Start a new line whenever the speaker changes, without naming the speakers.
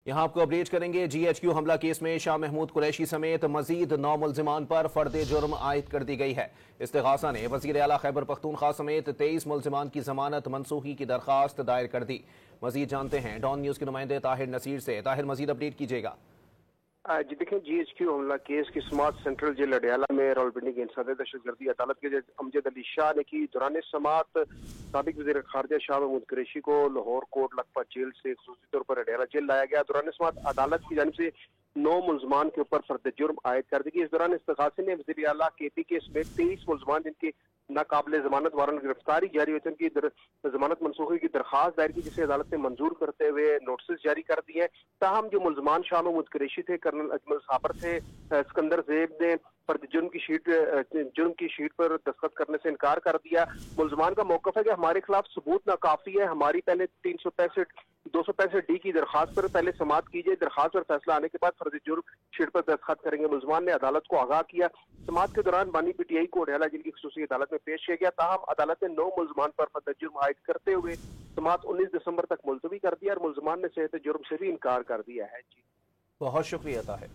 यहाँ आपको अपडेट करेंगे। GHQ हमला केस में शाह महमूद कुरैशी समेत मजीद 9 मुल्जिमान पर फर्द जुर्म आयद कर दी गई है। इस्तिगासा ने वज़ीर आला खैबर पख्तूनख्वा समेत 23 मुल्जिमान की जमानत मनसूखी की दरख्वास्त दायर कर दी। मजीद जानते हैं डॉन न्यूज़ के नुमाइंदे ताहिर नसीर से। ताहिर, मजीद अपडेट कीजिएगा।
जी देखें, GHQ हमला केस की समाअत सेंट्रल जेल अडयाला में रावलपिंडी की इंसदाद दहशतगर्दी अदालत के जज अमजद अली शाह ने की। दौरान समाअत साबिक वज़ीर खारजा शाह महमूद कुरैशी को लाहौर कोट लखपत जेल से खुसूसी तौर पर अडयाला जेल लाया गया। दौरान समाअत अदालत की जानिब से 9 मुल्जमान के ऊपर फर्द जुर्म आयद कर दी गई। इस दौरान इस्तिगासे ने वज़ीर आला KP के समेत 23 मुल्जमान जिनकी नाकाबिले जमानत वारंट गिरफ्तारी जारी हुई की जमानत मनसूखी की दरखास्त दायर की, जिसे अदालत ने मंजूर करते हुए नोटिस जारी कर दिए हैं। ताहम जो मुल्जमान शाह महमूद कुरैशी थे, कर्नल अजमल साबर थे, सिकंदर ज़ेब ने फर्द जुर्म की शीट पर दस्तखत करने से इनकार कर दिया। मुल्जमान का मौक़िफ़ है कि हमारे खिलाफ सबूत नाकाफी है, हमारी पहले 265D की दरखास्त पर पहले समाअत कीजिए, दरखास्त पर फैसला आने के बाद फर्द जुर्म शीट पर दस्तखत करेंगे। मुल्जमान ने अदालत को आगाह किया। समाअत के दौरान बानी PTI को अडयाला जेल की खुसूसी अदालत में पेश किया गया। ताहम अदालत ने 9 मुल्जमान पर फर्द जुर्म आयद करते हुए समाअत 19 दिसंबर तक मुलतवी कर दिया और मुल्जमान ने सेहत जुर्म से भी इनकार कर दिया है। जी
बहुत शुक्रिया ताहिर।